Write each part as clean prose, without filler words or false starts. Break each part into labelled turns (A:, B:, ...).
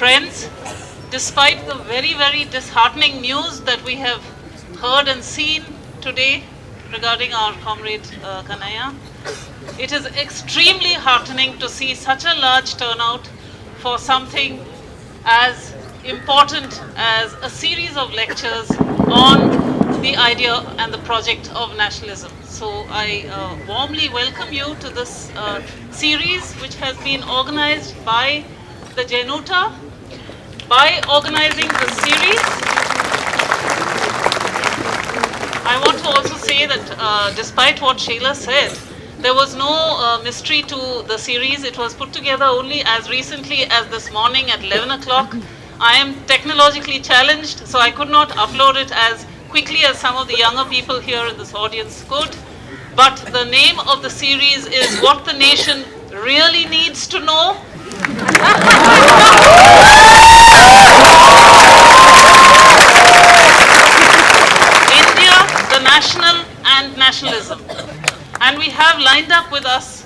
A: Friends, despite the very, very disheartening news that we have heard and seen today regarding our comrade Kanaya, it is extremely heartening to see such a large turnout for something as important as a series of lectures on the idea and the project of nationalism. So I warmly welcome you to this series, which has been organized by the JNU. By organizing this series, I want to also say that despite what Sheila said, there was no mystery to the series. It was put together only as recently as this morning at 11 o'clock. I am technologically challenged, so I could not upload it as quickly as some of the younger people here in this audience could. But the name of the series is What the Nation Really Needs to Know. India, the National and Nationalism. And we have lined up with us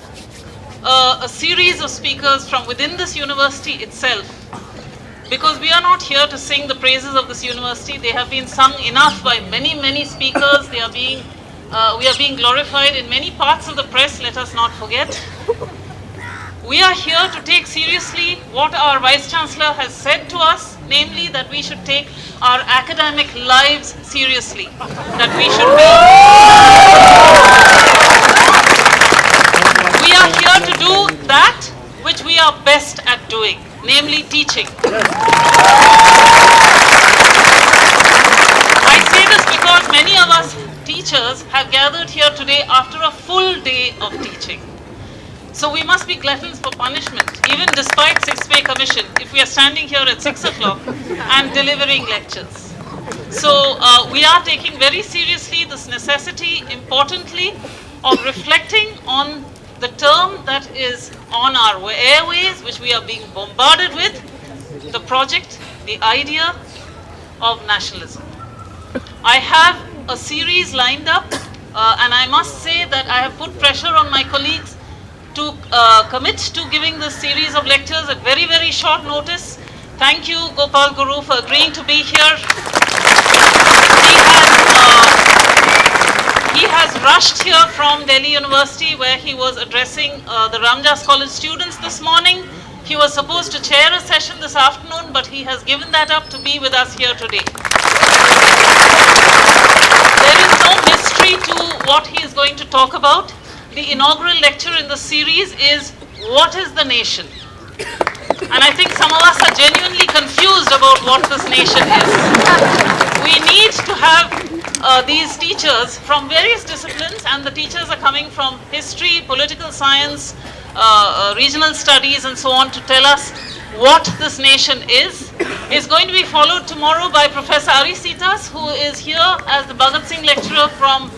A: a series of speakers from within this university itself. Because we are not here to sing the praises of this university. They have been sung enough by many, many speakers. We are being glorified in many parts of the press, let us not forget. We are here to take seriously what our Vice Chancellor has said to us, namely that we should take our academic lives seriously. That we are here to do that which we are best at doing, namely teaching. I say this because many of us teachers have gathered here today after a full day of teaching. So we must be gluttons for punishment, even despite 6 pay commission, if we are standing here at 6 o'clock and delivering lectures. So we are taking very seriously this necessity, importantly, of reflecting on the term that is on our airways, which we are being bombarded with, the project, the idea of nationalism. I have a series lined up, and I must say that I have put pressure on my colleagues to commit to giving this series of lectures at very, very short notice. Thank you, Gopal Guru, for agreeing to be here. He has rushed here from Delhi University, where he was addressing the Ramjas College students this morning. He was supposed to chair a session this afternoon, but he has given that up to be with us here today. There is no mystery to what he is going to talk about. The inaugural lecture in the series is What is the Nation? And I think some of us are genuinely confused about what this nation is. We need to have these teachers from various disciplines, and the teachers are coming from history, political science, regional studies, and so on, to tell us what this nation is. Is going to be followed tomorrow by Professor Arisitas, who is here as the Bhagat Singh lecturer from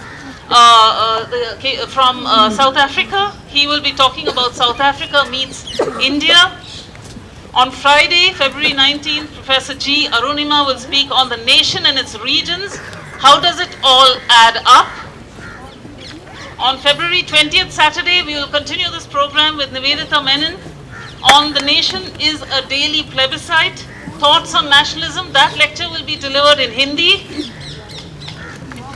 A: South Africa. He will be talking about South Africa meets India. On Friday, February 19th, Professor G. Arunima will speak on the nation and its regions. How does it all add up? On February 20th, Saturday, we will continue this program with Nivedita Menon on The Nation is a Daily Plebiscite, Thoughts on Nationalism. That lecture will be delivered in Hindi.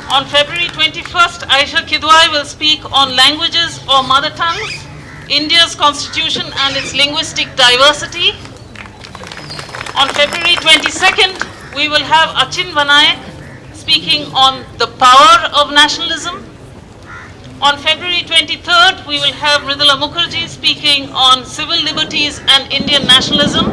A: On February 21st, Aisha Kidwai will speak on languages or mother tongues, India's constitution and its linguistic diversity. On February 22nd, we will have Achin Vanayak speaking on the power of nationalism. On February 23rd, we will have Mridula Mukherjee speaking on civil liberties and Indian nationalism.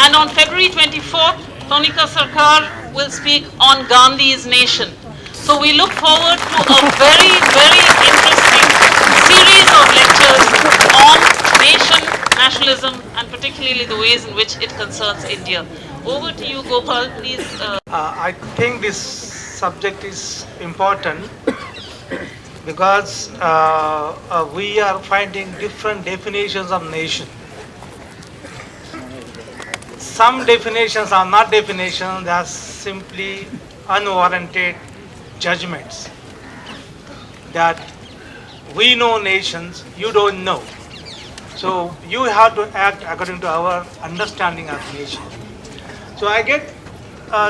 A: And on February 24th, Tonika Sarkar will speak on Gandhi's nation. So we look forward to a very, very interesting series of lectures on nation, nationalism, and particularly the ways in which it concerns India. Over to you, Gopal, please.
B: I think this subject is important because we are finding different definitions of nation. Some definitions are not definitions, they are simply unwarranted judgments that we know nations, you don't know. So you have to act according to our understanding of nation. So I get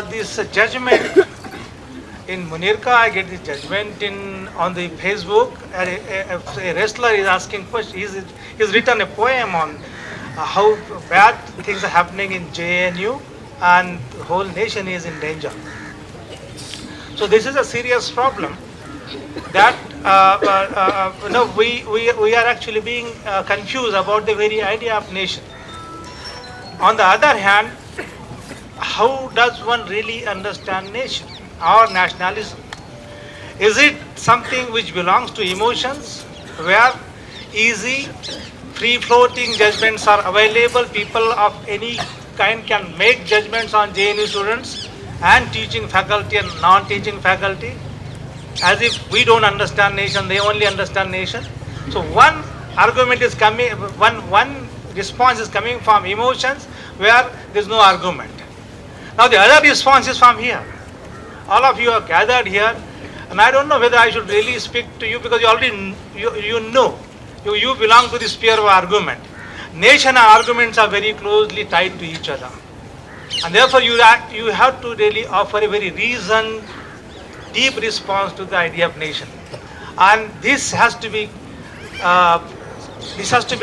B: this judgment in Munirka. I get this judgment in on the Facebook. A wrestler is asking questions. He's written a poem on how bad things are happening in JNU, and the whole nation is in danger. So this is a serious problem that we are actually being confused about the very idea of nation. On the other hand, how does one really understand nation or nationalism? Is it something which belongs to emotions, where easy, free-floating judgments are available? People of any kind can make judgments on JNU students and teaching faculty and non-teaching faculty, as if we don't understand nation, they only understand nation. So one argument is coming, one response is coming from emotions where there is no argument. Now the other response is from here. All of you are gathered here, and I don't know whether I should really speak to you, because you already you know, you belong to the sphere of argument. Nation and arguments are very closely tied to each other, and therefore you have to really offer a very reasoned, deep response to the idea of nation, and this has to be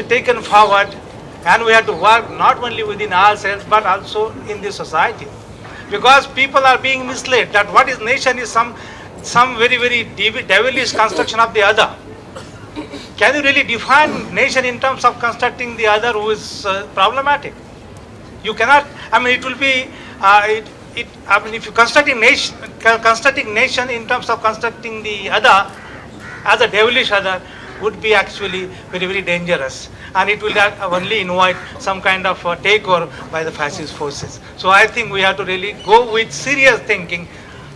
B: taken forward, and we have to work not only within ourselves but also in the society, because people are being misled that what is nation is some very very devilish construction of the other. Can you really define nation in terms of constructing the other who is problematic? You cannot. I mean, it will be. I mean, if you constructing nation in terms of constructing the other as a devilish other would be actually very very dangerous, and it will only invite some kind of takeover by the fascist forces. So I think we have to really go with serious thinking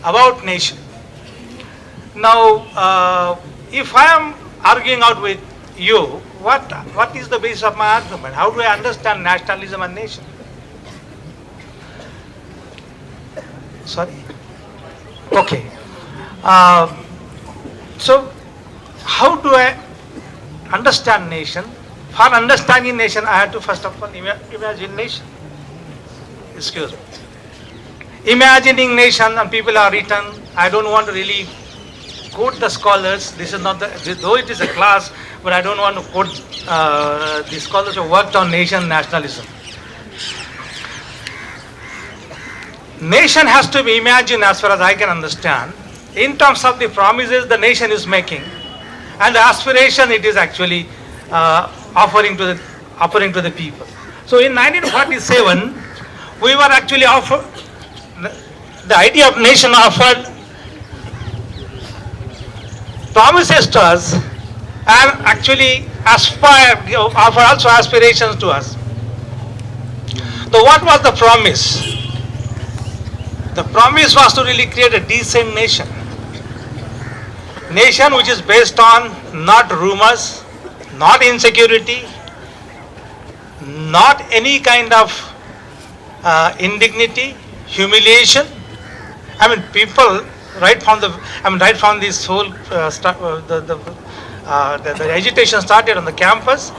B: about nation. Now, if I am arguing out with you, what is the basis of my argument? How do I understand nationalism and nation? Sorry? Okay. So, how do I understand nation? For understanding nation, I have to first of all imagine nation. Excuse me. Imagining nation, and people are written. I don't want to really quote the scholars. This is not though it is a class, but I don't want to quote the scholars who worked on nation nationalism. Nation has to be imagined, as far as I can understand, in terms of the promises the nation is making and the aspiration it is actually offering to the people. So in 1947, we were actually offered the idea of nation offered promises to us and actually offer also aspirations to us. So what was the promise? The promise was to really create a decent nation. Nation which is based on not rumors, not insecurity, not any kind of indignity, humiliation. I mean, people right from this whole the agitation started on the campus,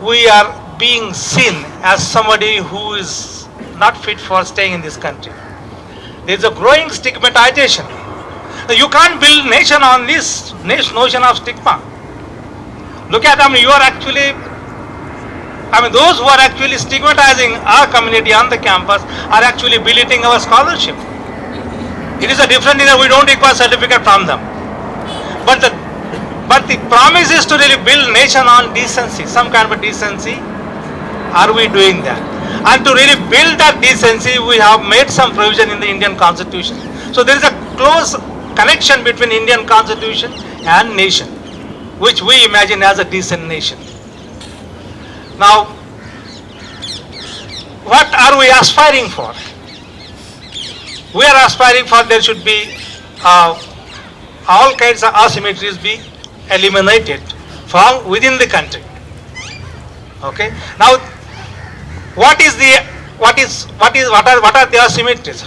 B: we are being seen as somebody who is not fit for staying in this country. There is a growing stigmatization. You can't build nation on this notion of stigma. Look at you are actually, those who are actually stigmatizing our community on the campus are actually belittling our scholarship. It is a different thing that we don't require certificate from them. But the promise is to really build nation on decency, some kind of a decency. Are we doing that? And to really build that decency, we have made some provision in the Indian Constitution. So there is a close connection between Indian Constitution and nation, which we imagine as a decent nation. Now, what are we aspiring for? We are aspiring for there should be all kinds of asymmetries be eliminated from within the country. Okay. Now, what are the asymmetries?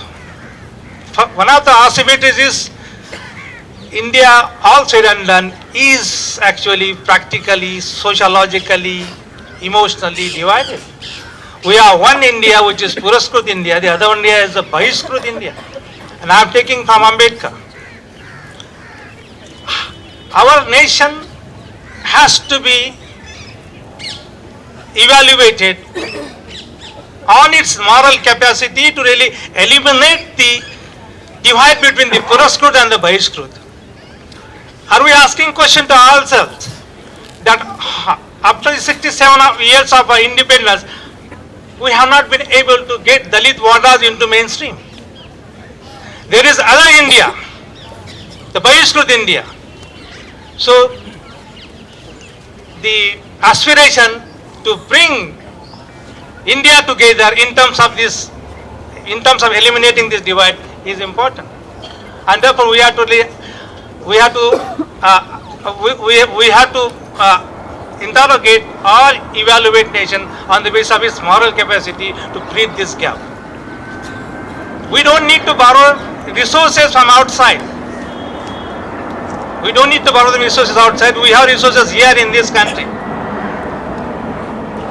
B: One of the asymmetries is India, all said and done, is actually practically, sociologically, emotionally divided. We have one India which is Puraskrit India, the other India is the Bahishkrit India. And I am taking from Ambedkar. Our nation has to be evaluated on its moral capacity to really eliminate the divide between the Puraskrit and the Bahishkrit. Are we asking question to ourselves that after 67 years of our independence, we have not been able to get Dalit Wardas into mainstream? There is other India, the Bahishkrit India. So the aspiration to bring India together in terms of this, in terms of eliminating this divide is important, and therefore we have to interrogate or evaluate nation on the basis of its moral capacity to bridge this gap. We don't need to borrow resources from outside. We don't need to borrow the resources outside. We have resources here in this country.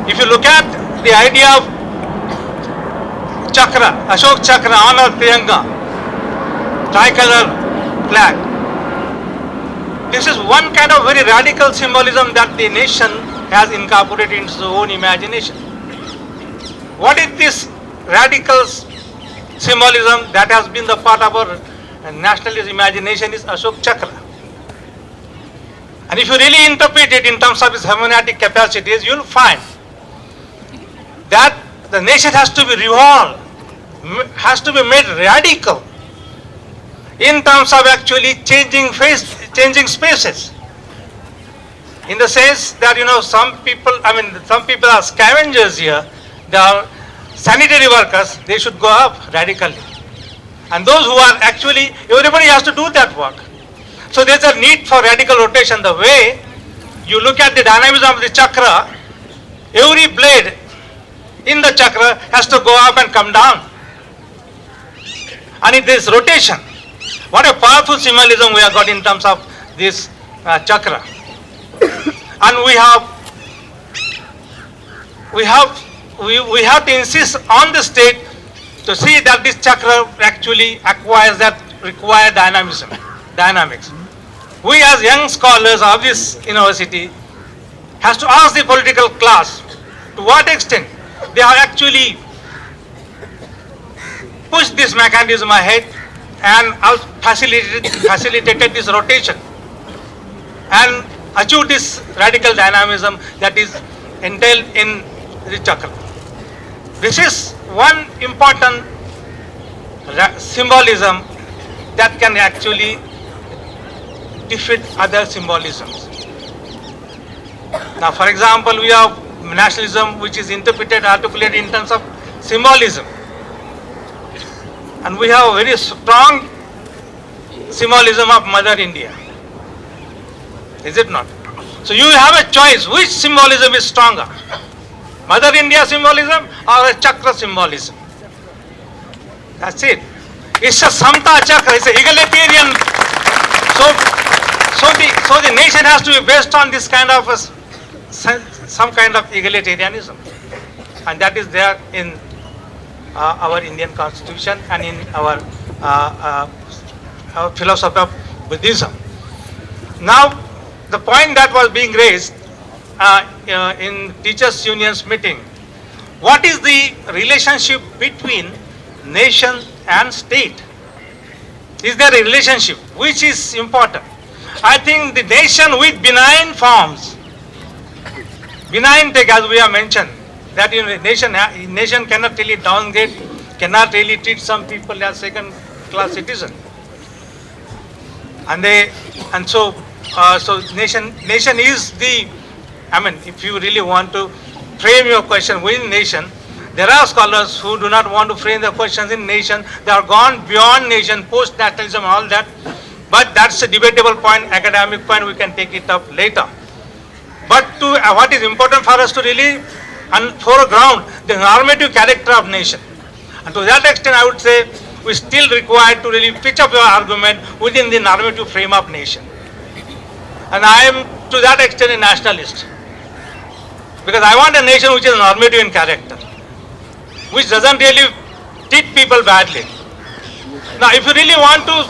B: If you look at the idea of Chakra, Ashok Chakra on our Trianga, tricolor flag, this is one kind of very radical symbolism that the nation has incorporated into its own imagination. What is this radical symbolism that has been the part of our nationalist imagination is Ashok Chakra. And if you really interpret it in terms of its hermeneutic capacities, you will find that the nation has to be revolved, has to be made radical in terms of actually changing spaces. In the sense that, some people are scavengers here, they are sanitary workers, they should go up radically. And those who are actually, everybody has to do that work. So there's a need for radical rotation. The way you look at the dynamism of the chakra, every blade in the chakra has to go up and come down. And in this rotation, what a powerful symbolism we have got in terms of this chakra. And we have to insist on the state to see that this chakra actually acquires that required dynamics. We as young scholars of this university has to ask the political class to what extent they have actually pushed this mechanism ahead and facilitated this rotation and achieved this radical dynamism that is entailed in the chakra. This is one important symbolism that can actually defeat other symbolisms. Now, for example, we have nationalism which is articulated in terms of symbolism. And we have a very strong symbolism of Mother India. Is it not? So you have a choice, which symbolism is stronger? Mother India symbolism or a chakra symbolism? That's it. It's a Samta chakra, it's an egalitarian. So the nation has to be based on this kind of some kind of egalitarianism, and that is there in our Indian constitution and in our philosophy of Buddhism. Now, the point that was being raised in teachers' unions meeting, what is the relationship between nation and state? Is there a relationship? Which is important? I think the nation with benign forms, benign take as we have mentioned, that nation cannot really downgrade, cannot really treat some people as second-class citizens. So nation is the, if you really want to frame your question within nation, there are scholars who do not want to frame their questions in nation. They are gone beyond nation, post-nationalism, all that. But that's a debatable point, academic point, we can take it up later. But what is important for us to really foreground the normative character of nation. And to that extent, I would say we still require to really pitch up your argument within the normative frame of nation. And I am to that extent a nationalist. Because I want a nation which is normative in character, which doesn't really treat people badly. Now, if you really want to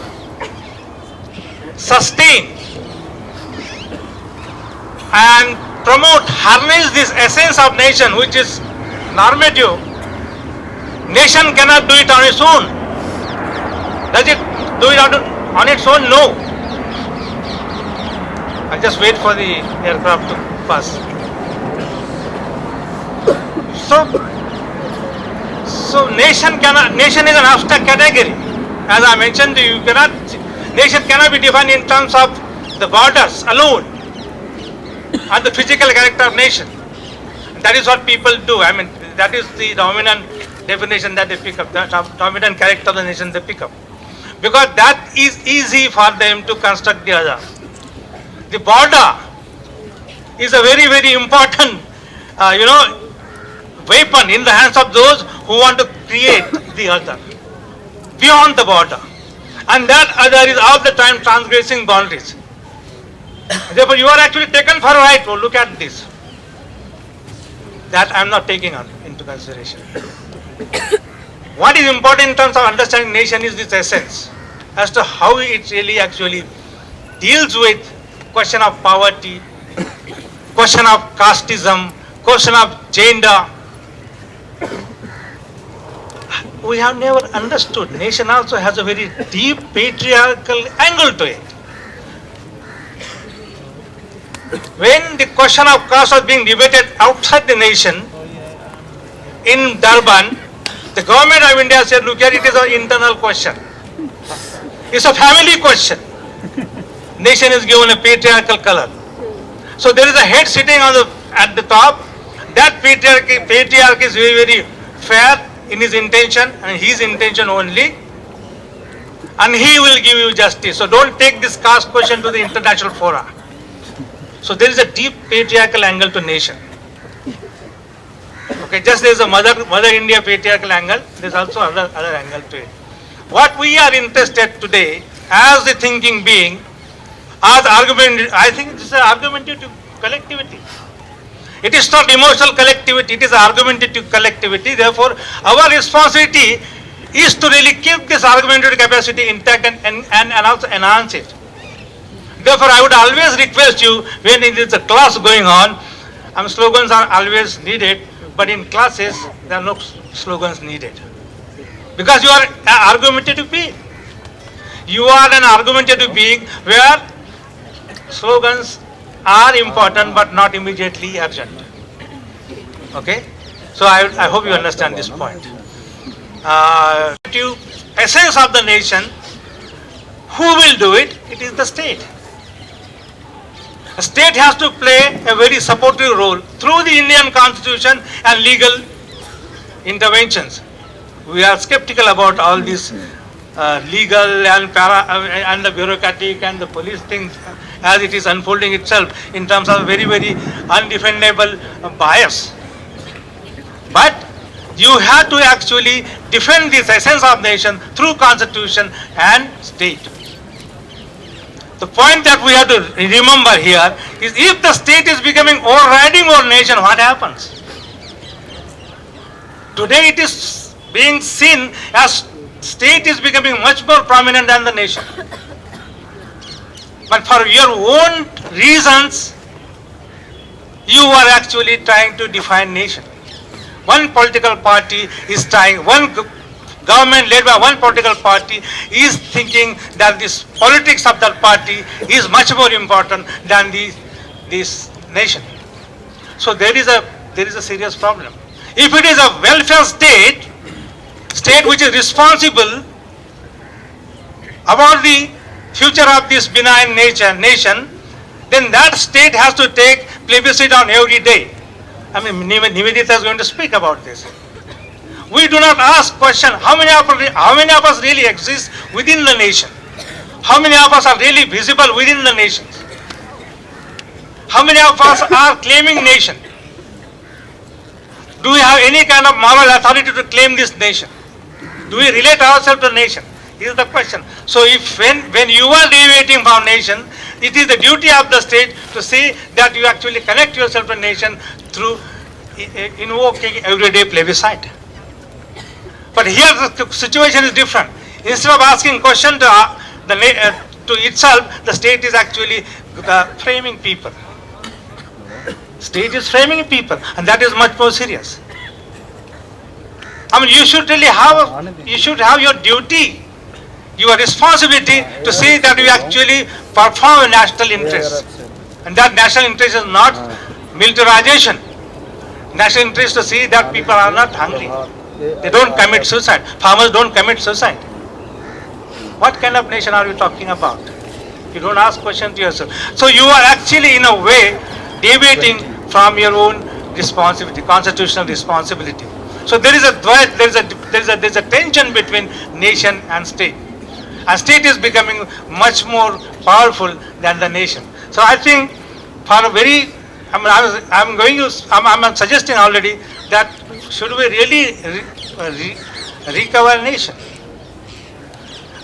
B: sustain and promote, harness this essence of nation, which is normative, nation cannot do it on its own. Does it do it on its own? No. I just wait for the aircraft to pass. So nation is an abstract category. As I mentioned, nation cannot be defined in terms of the borders alone and the physical character of nation. That is what people do. I mean, that is the dominant definition that they pick up, the dominant character of the nation they pick up. Because that is easy for them to construct the other. The border is a very, very important, weapon in the hands of those who want to create the other beyond the border. And that other is all the time transgressing boundaries. Therefore, you are actually taken for a ride. Oh, look at this. That I am not taking into consideration. What is important in terms of understanding nation is this essence as to how it really actually deals with question of poverty, question of casteism, question of gender. We have never understood. Nation also has a very deep patriarchal angle to it. When the question of caste was being debated outside the nation, in Durban, the government of India said, look here, it is an internal question. It's a family question. Nation is given a patriarchal color. So there is a head sitting at the top. That patriarch is very, very fair in his intention and his intention only. And he will give you justice. So don't take this caste question to the international fora. So there is a deep patriarchal angle to nation. Okay, just there is a Mother India patriarchal angle, there is also other angle to it. What we are interested today, as the thinking being, as argument, I think this is an argumentative collectivity. It is not emotional collectivity, it is argumentative collectivity. Therefore, our responsibility is to really keep this argumentative capacity intact and also enhance it. Therefore, I would always request you, when it is a class going on, slogans are always needed, but in classes, there are no slogans needed. Because you are an argumentative being. You are an argumentative being where slogans are important but not immediately urgent. Okay? So I hope you understand this point. Essence of the nation, who will do it? It is the state. The state has to play a very supportive role through the Indian Constitution and legal interventions. We are skeptical about all these legal and the bureaucratic and the police things as it is unfolding itself in terms of very, very undefendable bias. But you have to actually defend this essence of nation through constitution and state. The point that we have to remember here is if the state is becoming overriding our nation, what happens? Today it is being seen as state is becoming much more prominent than the nation. But for your own reasons, you are actually trying to define nation. One political party is trying, one government led by one political party is thinking that this politics of that party is much more important than this nation. So there is a serious problem. If it is a welfare state which is responsible about the future of this benign nation, then that state has to take plebiscite on every day. I mean, Nivedita is going to speak about this. We do not ask question, how many of us really exist within the nation? How many of us are really visible within the nations? How many of us are claiming nation? Do we have any kind of moral authority to claim this nation? Do we relate ourselves to nation? Is the question. So if when you are deviating from nation, It is the duty of the state to see that you actually connect yourself to a nation through invoking everyday plebiscite. But here the situation is different. Instead of asking question to itself, the state is actually framing people. State is framing people, and that is much more serious. I mean, you should have your duty, your responsibility to see that you actually perform a national interest. And that national interest is not militarization. National interest to see that people are not hungry. They don't commit suicide. Farmers don't commit suicide. What kind of nation are you talking about? You don't ask questions to yourself. So you are actually in a way deviating from your own responsibility, constitutional responsibility. So there is a tension between nation and state. And state is becoming much more powerful than the nation. So I think for a very, I'm suggesting already that should we really recover a nation?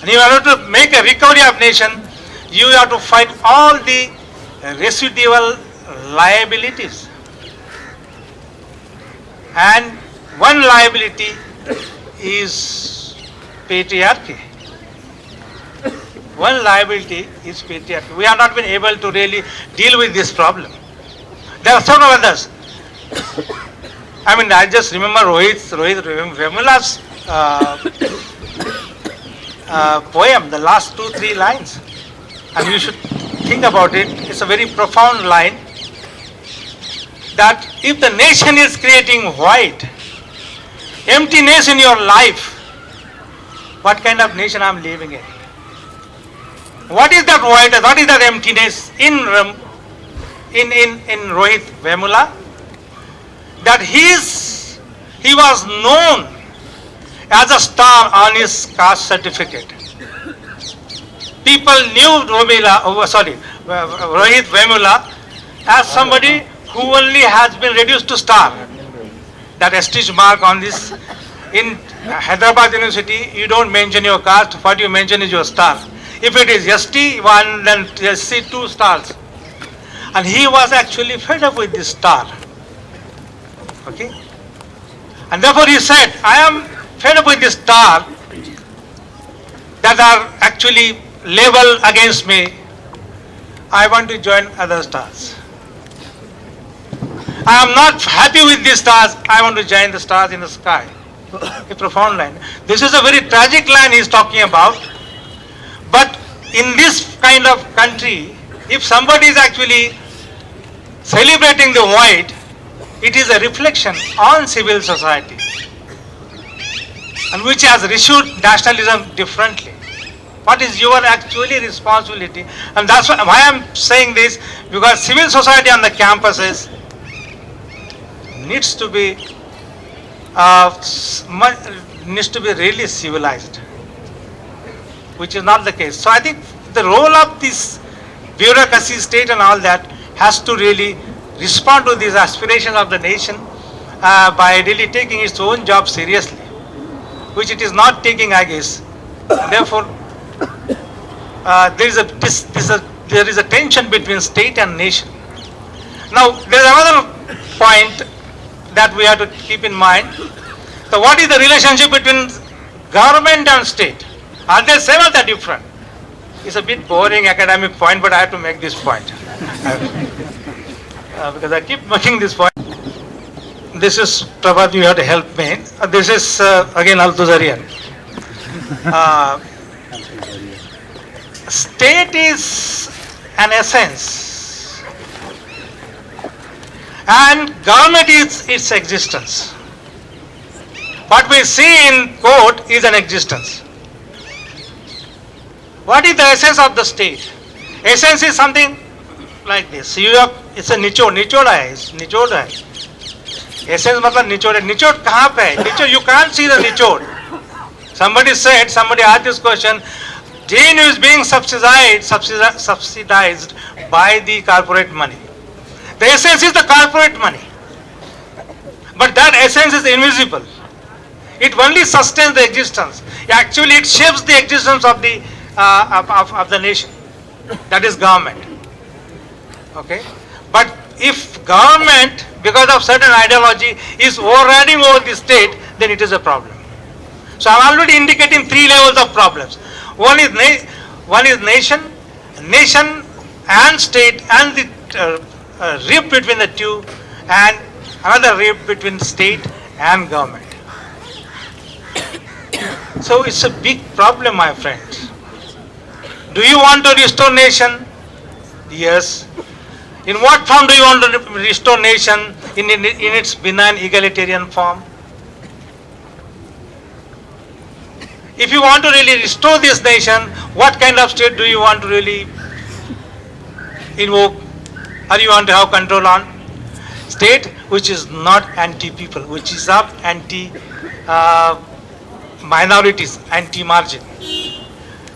B: And in order to make a recovery of nation, you have to fight all the residual liabilities. And one liability is patriarchy. One liability is patriarchy. We have not been able to really deal with this problem. There are some others. I mean, I just remember Rohit Vemula's poem, the last 2-3 lines. And you should think about it. It's a very profound line. That if the nation is creating void, emptiness in your life, what kind of nation I am living in? What is that void? What is that emptiness in Rohit Vemula? That he was known as a star on his caste certificate. People knew Rohit Vemula as somebody who only has been reduced to star. That stitch mark on this. In Hyderabad University, you don't mention your caste, what you mention is your star. If it is ST 1, then SC 2 stars. And he was actually fed up with this star. Okay? And therefore he said, I am fed up with this star that are actually labeled against me. I want to join other stars. I am not happy with these stars. I want to join the stars in the sky. A profound line. This is a very tragic line he is talking about. But in this kind of country, if somebody is actually celebrating the void, it is a reflection on civil society, and which has issued nationalism differently. What is your actually responsibility? And that's why I am saying this, because civil society on the campuses needs to be really civilized, which is not the case. So I think the role of this bureaucracy, state and all that has to really respond to these aspirations of the nation by really taking its own job seriously, which it is not taking, I guess. Therefore, there is a tension between state and nation. Now, there is another point that we have to keep in mind. So, what is the relationship between government and state? Are they same or they different? It's a bit boring academic point, but I have to make this point because I keep making this point. This is Prabhat, you have to help me. This is again Altuzarian. State is an essence, and government is its existence. What we see in court is an existence. What is the essence of the state? Essence is something like this. It's a nichod hai. Essence मतलब निचोड़ है. निचोड़ कहाँ पे है? निचोड़, you can't see the निचोड़. Somebody asked this question. JNU is being subsidized by the corporate money. The essence is the corporate money, but that essence is invisible. It only sustains the existence. Actually, it shapes the existence of the nation. That is government. Okay? But if government, because of certain ideology, is overriding over the state, then it is a problem. So I'm already indicating three levels of problems. One is nation and state, and the rift between the two, and another rift between state and government. So it's a big problem, my friends. Do you want to restore nation? Yes. In what form do you want to restore nation? In its benign egalitarian form? If you want to really restore this nation, what kind of state do you want to really invoke? Or you want to have control on? State which is not anti-people, which is not anti-minorities, anti-margin.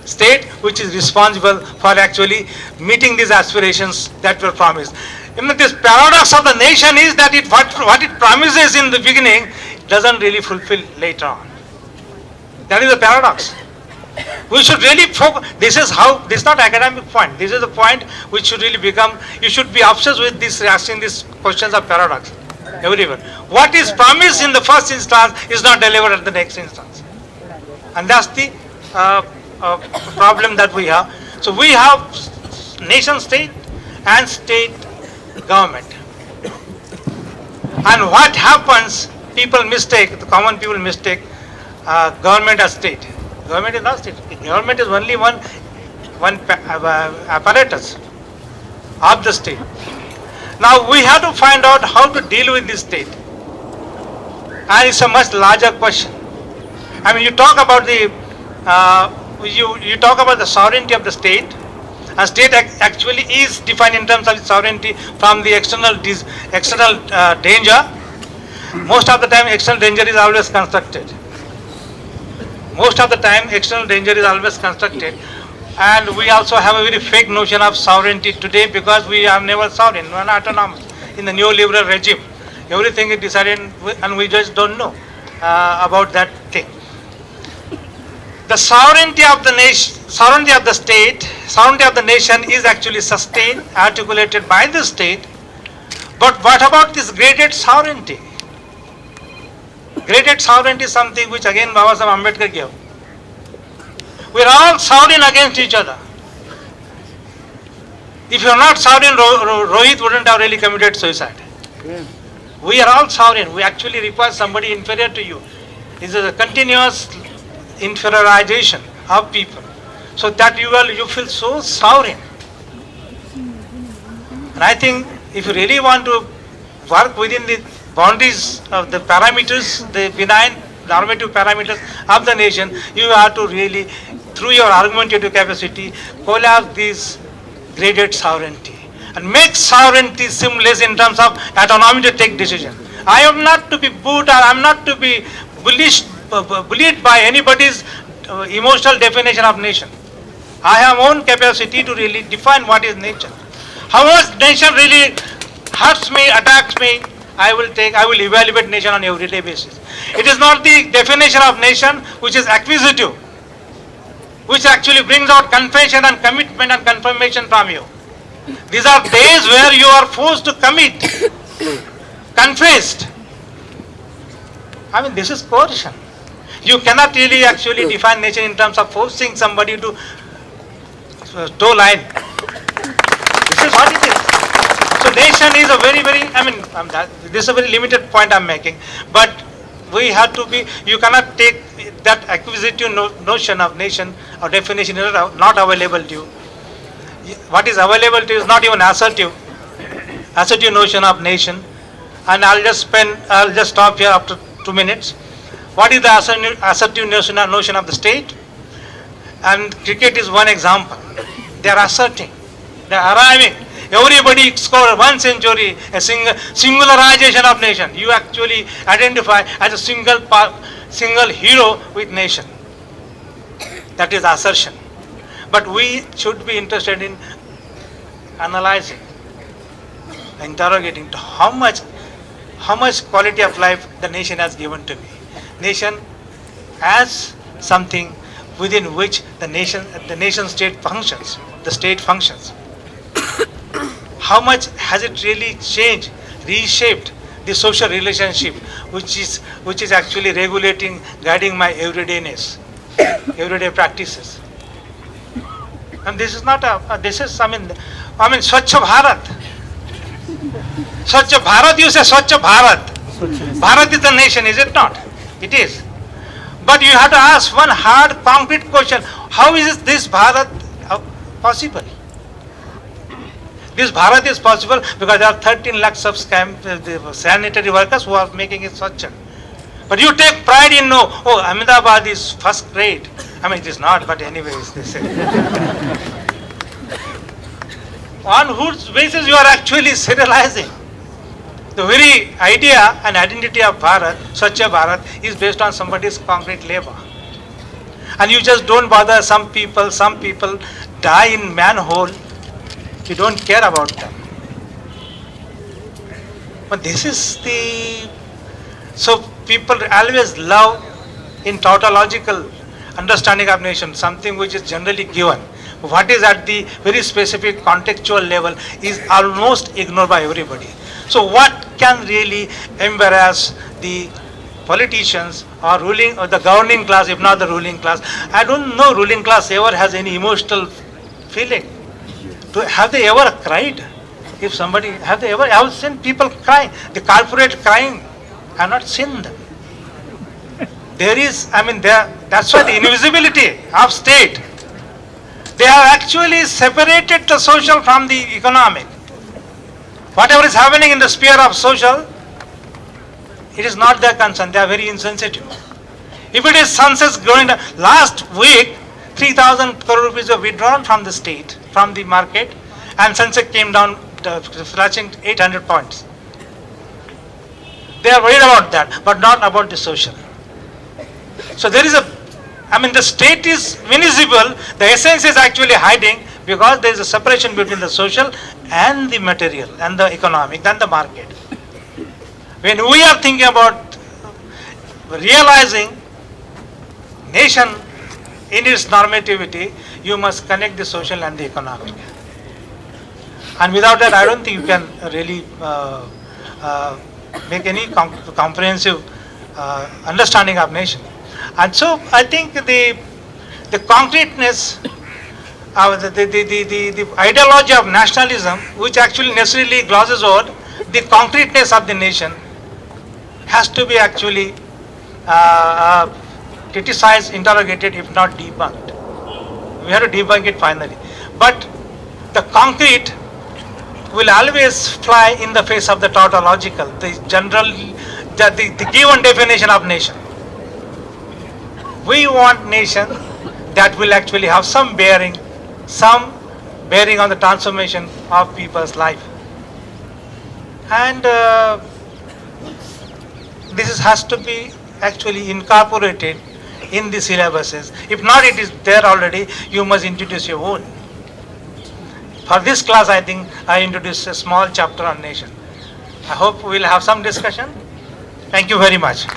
B: State which is responsible for actually meeting these aspirations that were promised. This paradox of the nation is that what it promises in the beginning doesn't really fulfill later on. That is the paradox. We should really focus. This is not academic point. This is the point which should really become, you should be obsessed with this, asking these questions of paradox everywhere. What is promised in the first instance is not delivered at the next instance. And that's the problem that we have. So we have nation state and state government. And what happens, people mistake, the common people mistake government as state. Government is not state. Government is only one apparatus of the state. Now we have to find out how to deal with this state. And it's a much larger question. I mean, you talk about the sovereignty of the state. And state actually is defined in terms of sovereignty from the external danger. Most of the time, external danger is always constructed. Most of the time, external danger is always constructed. And we also have a very fake notion of sovereignty today because we are never sovereign, we are not autonomous. In the neoliberal regime, everything is decided and we just don't know about that thing. The sovereignty of the nation, sovereignty of the state, sovereignty of the nation is actually sustained, articulated by the state. But what about this graded sovereignty? Graded sovereignty is something which again Baba Sahib Ambedkar gave. We are all sovereign against each other. If you are not sovereign, Rohit wouldn't have really committed suicide. Yeah. We are all sovereign. We actually require somebody inferior to you. This is a continuous inferiorization of people, so that you feel so sovereign. And I think if you really want to work within the boundaries of the parameters, the benign normative parameters of the nation, you have to really, through your argumentative capacity, collapse this graded sovereignty and make sovereignty seamless in terms of autonomy to take decision. I am not to be booed or I am not to be bullied by anybody's emotional definition of nation. I have own capacity to really define what is nation. How much nation really hurts me, attacks me, I will evaluate nation on everyday basis. It is not the definition of nation which is acquisitive, which actually brings out confession and commitment and confirmation from you. These are days where you are forced to commit, confessed. I mean, this is coercion. You cannot really actually define nation in terms of forcing somebody to toe line. This is what it is. So nation is a very, this is a very limited point I'm making. But we have to be, you cannot take that acquisitive notion of nation or definition is not available to you. What is available to you is not even assertive notion of nation. And I'll just stop here after 2 minutes. What is the assertive notion of the state? And cricket is one example. They are asserting, they are arriving. Everybody scored 1 century, a singularization of nation. You actually identify as a single hero with nation. That is assertion. But we should be interested in analyzing, interrogating to how much quality of life the nation has given to me. Nation as something within which the nation state functions, the state functions. how much has it really changed, reshaped the social relationship, which is actually regulating, guiding my everydayness, everyday practices. And this is not this is, I mean, Swachh Bharat. Swachh Bharat, you say Swachh Bharat. Bharat is the nation, is it not? It is. But you have to ask one hard, concrete question. How is this Bharat possible? This Bharat is possible because there are 13 lakhs of sanitary workers who are making it Swachh. But you take pride in, no, oh, Ahmedabad is first grade. I mean, it is not, but anyways, they say. On whose basis you are actually serializing? The very idea and identity of Bharat, Swachh Bharat, is based on somebody's concrete labor. And you just don't bother. Some people die in manhole. You don't care about them. But this is the... So people always love in tautological understanding of nation, something which is generally given. What is at the very specific contextual level is almost ignored by everybody. So what can really embarrass the politicians or ruling or the governing class, if not the ruling class? I don't know ruling class ever has any emotional feeling. Have they ever cried? If somebody, have they ever, I have seen people crying, the corporate crying. I have not seen them. There is, I mean, that's why the invisibility of state. They have actually separated the social from the economic. Whatever is happening in the sphere of social, it is not their concern. They are very insensitive. If it is sunsets going down, last week, 3,000 crore rupees were withdrawn from the state, from the market, and sunset came down, flashing 800 points. They are worried about that, but not about the social. So there is the state is invisible, the essence is actually hiding because there is a separation between the social and the material and the economic and the market. When we are thinking about realizing nation in its normativity, you must connect the social and the economic. And without that, I don't think you can really make any comprehensive understanding of nation. And so I think the concreteness, the ideology of nationalism, which actually necessarily glosses over the concreteness of the nation, has to be actually criticized, interrogated, if not debunked. We have to debunk it finally. But the concrete will always fly in the face of the tautological, the general, the given definition of nation. We want nation that will actually have some bearing on the transformation of people's life. And this has to be actually incorporated in the syllabuses. If not, it is there already, you must introduce your own. For this class, I think I introduced a small chapter on nation. I hope we will have some discussion. Thank you very much.